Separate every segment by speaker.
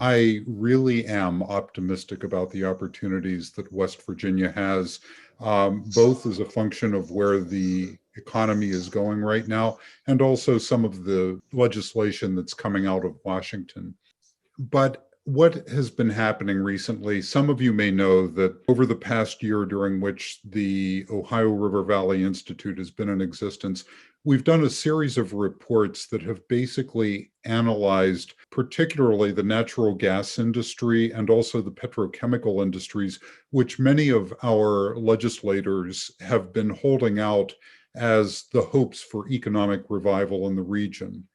Speaker 1: I really am optimistic about the opportunities that West Virginia has, both as a function of where the economy is going right now and also some of the legislation that's coming out of Washington. But what has been happening recently, some of you may know that over the past year during which the Ohio River Valley Institute has been in existence, we've done a series of reports that have basically analyzed particularly the natural gas industry and also the petrochemical industries, which many of our legislators have been holding out as the hopes for economic revival in the region.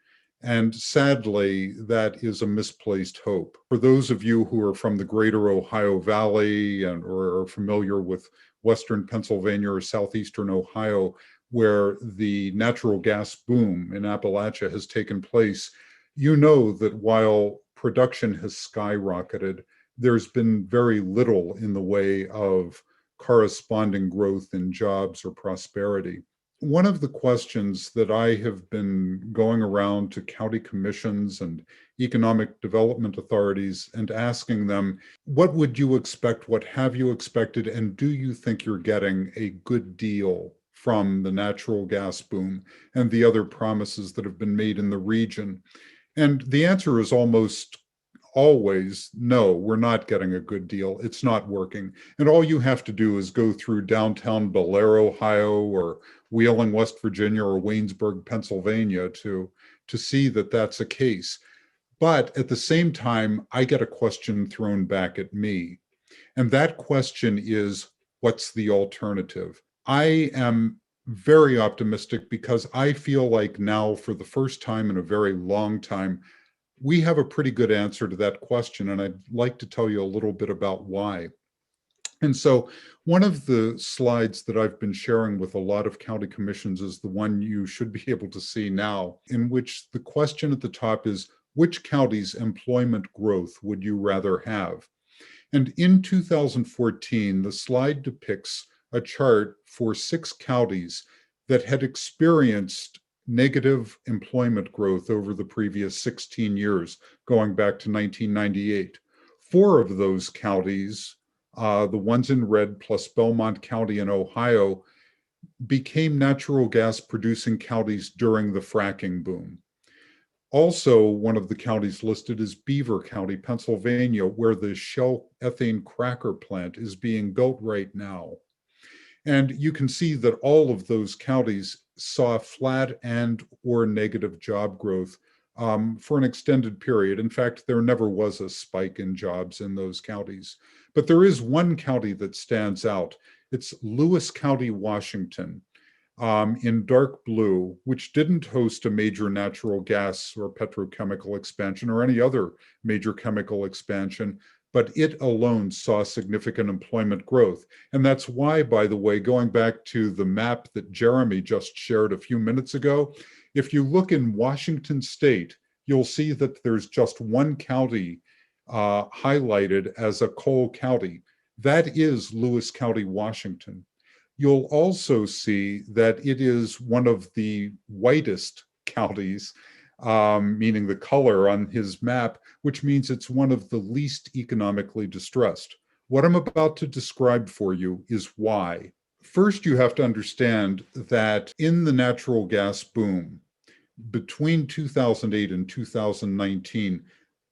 Speaker 1: And sadly, that is a misplaced hope. For those of you who are from the greater Ohio Valley or are familiar with Western Pennsylvania or Southeastern Ohio, where the natural gas boom in Appalachia has taken place, you know that while production has skyrocketed, there's been very little in the way of corresponding growth in jobs or prosperity. One of the questions that I have been going around to county commissions and economic development authorities and asking them, what would you expect? What have you expected? And do you think you're getting a good deal from the natural gas boom and the other promises that have been made in the region? And the answer is almost always, no, we're not getting a good deal. It's not working. And all you have to do is go through downtown Bellaire, Ohio, or Wheeling, West Virginia, or Waynesburg, Pennsylvania to see that that's a case. But at the same time, I get a question thrown back at me. And that question is, what's the alternative? I am very optimistic because I feel like now, for the first time in a very long time, we have a pretty good answer to that question, and I'd like to tell you a little bit about why. And so one of the slides that I've been sharing with a lot of county commissions is the one you should be able to see now, in which the question at the top is, which county's employment growth would you rather have? And in 2014, the slide depicts a chart for 6 counties that had experienced negative employment growth over the previous 16 years, going back to 1998. 4 of those counties, the ones in red plus Belmont County in Ohio, became natural gas producing counties during the fracking boom. Also, one of the counties listed is Beaver County, Pennsylvania, where the Shell ethane cracker plant is being built right now. And you can see that all of those counties saw flat and or negative job growth for an extended period. In fact, there never was a spike in jobs in those counties. But there is one county that stands out. It's Lewis County, Washington, in dark blue, which didn't host a major natural gas or petrochemical expansion or any other major chemical expansion, but it alone saw significant employment growth. And that's why, by the way, going back to the map that Jeremy just shared a few minutes ago, if you look in Washington state, you'll see that there's just one county highlighted as a coal county. That is Lewis County, Washington. You'll also see that it is one of the whitest counties, meaning the color on his map, which means it's one of the least economically distressed. What I'm about to describe for you is why. First, you have to understand that in the natural gas boom, between 2008 and 2019,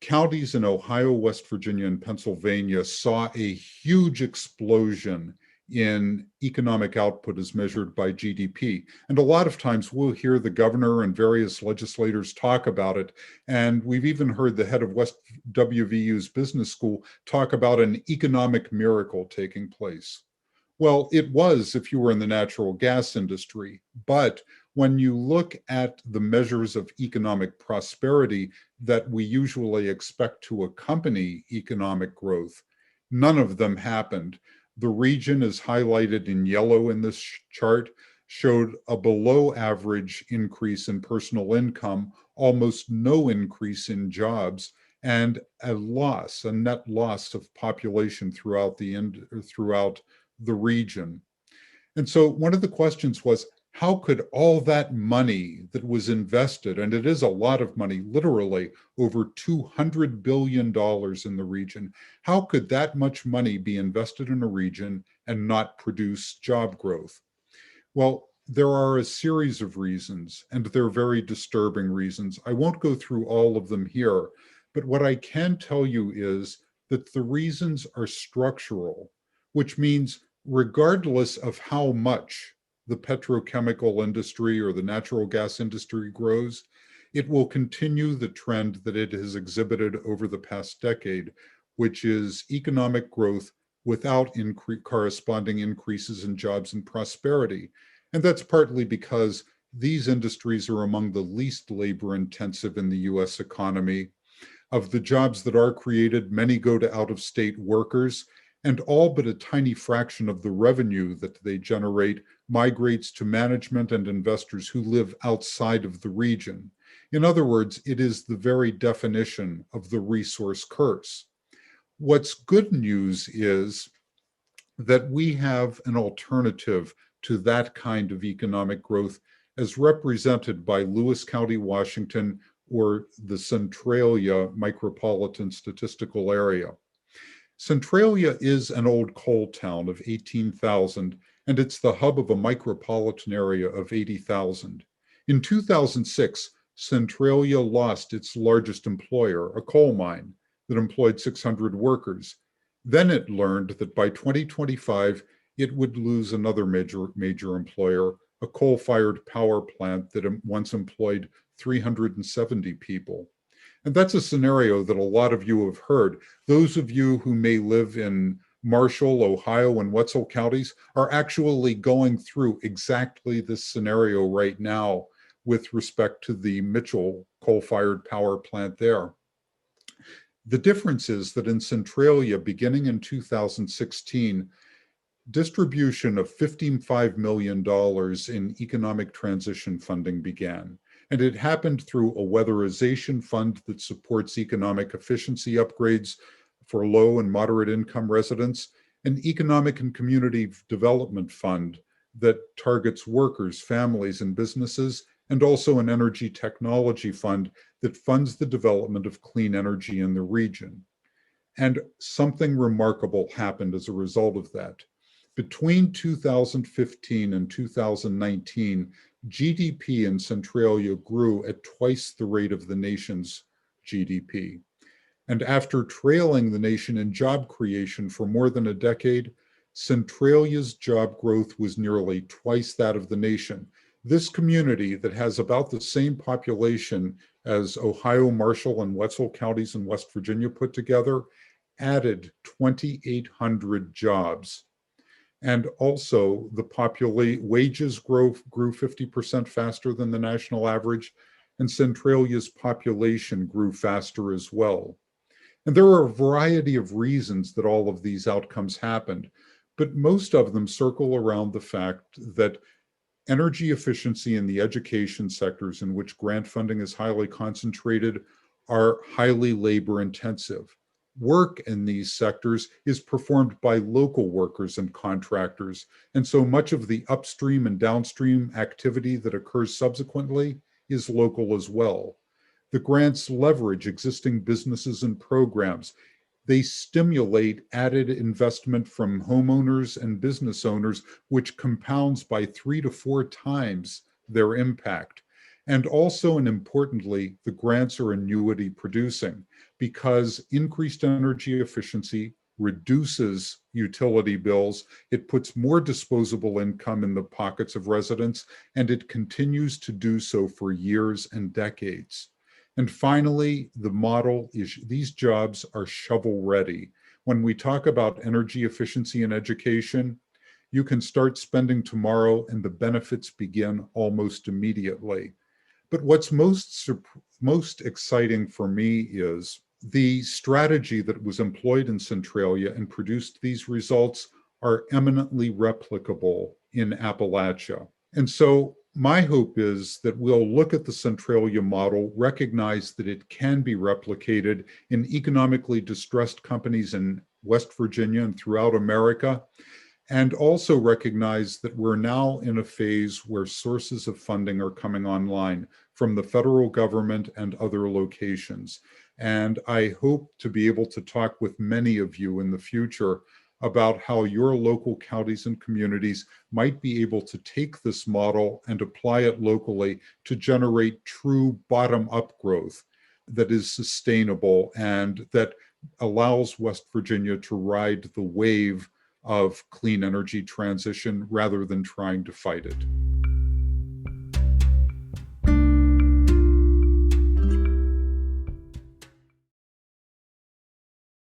Speaker 1: counties in Ohio, West Virginia, and Pennsylvania saw a huge explosion in economic output as measured by GDP. And a lot of times we'll hear the governor and various legislators talk about it. And we've even heard the head of West WVU's business school talk about an economic miracle taking place. Well, it was if you were in the natural gas industry. But when you look at the measures of economic prosperity that we usually expect to accompany economic growth, none of them happened. The region is highlighted in yellow in this chart, showed a below average increase in personal income, almost no increase in jobs, and a net loss of population throughout the region. And so one of the questions was, how could all that money that was invested, and it is a lot of money, literally over $200 billion in the region, how could that much money be invested in a region and not produce job growth? Well, there are a series of reasons, and they're very disturbing reasons. I won't go through all of them here, but what I can tell you is that the reasons are structural, which means regardless of how much the petrochemical industry or the natural gas industry grows, it will continue the trend that it has exhibited over the past decade, which is economic growth without corresponding increases in jobs and prosperity. And that's partly because these industries are among the least labor intensive in the US economy. Of the jobs that are created, many go to out-of-state workers, and all but a tiny fraction of the revenue that they generate migrates to management and investors who live outside of the region. In other words, it is the very definition of the resource curse. What's good news is that we have an alternative to that kind of economic growth as represented by Lewis County, Washington, or the Centralia Micropolitan Statistical Area. Centralia is an old coal town of 18,000, and it's the hub of a micropolitan area of 80,000. In 2006, Centralia lost its largest employer, a coal mine that employed 600 workers. Then it learned that by 2025, it would lose another major employer, a coal-fired power plant that once employed 370 people. And that's a scenario that a lot of you have heard. Those of you who may live in Marshall, Ohio, and Wetzel counties are actually going through exactly this scenario right now with respect to the Mitchell coal-fired power plant there. The difference is that in Centralia, beginning in 2016, distribution of $55 million in economic transition funding began. And it happened through a weatherization fund that supports economic efficiency upgrades for low and moderate income residents, an economic and community development fund that targets workers, families, and businesses, and also an energy technology fund that funds the development of clean energy in the region. And something remarkable happened as a result of that. Between 2015 and 2019, GDP in Centralia grew at twice the rate of the nation's GDP. And after trailing the nation in job creation for more than a decade, Centralia's job growth was nearly twice that of the nation. This community that has about the same population as Ohio, Marshall, and Wetzel counties in West Virginia put together added 2,800 jobs. And also the wages grew 50% faster than the national average, and Centralia's population grew faster as well. And there are a variety of reasons that all of these outcomes happened, but most of them circle around the fact that energy efficiency in the education sectors in which grant funding is highly concentrated are highly labor intensive. Work in these sectors is performed by local workers and contractors, and so much of the upstream and downstream activity that occurs subsequently is local as well. The grants leverage existing businesses and programs. They stimulate added investment from homeowners and business owners, which compounds by 3 to 4 times their impact. And also, and importantly, the grants are annuity producing because increased energy efficiency reduces utility bills, it puts more disposable income in the pockets of residents, and it continues to do so for years and decades. And finally, the model is these jobs are shovel ready. When we talk about energy efficiency in education, you can start spending tomorrow and the benefits begin almost immediately. But what's most exciting for me is the strategy that was employed in Centralia and produced these results are eminently replicable in Appalachia. And so my hope is that we'll look at the Centralia model, recognize that it can be replicated in economically distressed companies in West Virginia and throughout America, and also recognize that we're now in a phase where sources of funding are coming online from the federal government and other locations. And I hope to be able to talk with many of you in the future about how your local counties and communities might be able to take this model and apply it locally to generate true bottom-up growth that is sustainable and that allows West Virginia to ride the wave of clean energy transition rather than trying to fight it.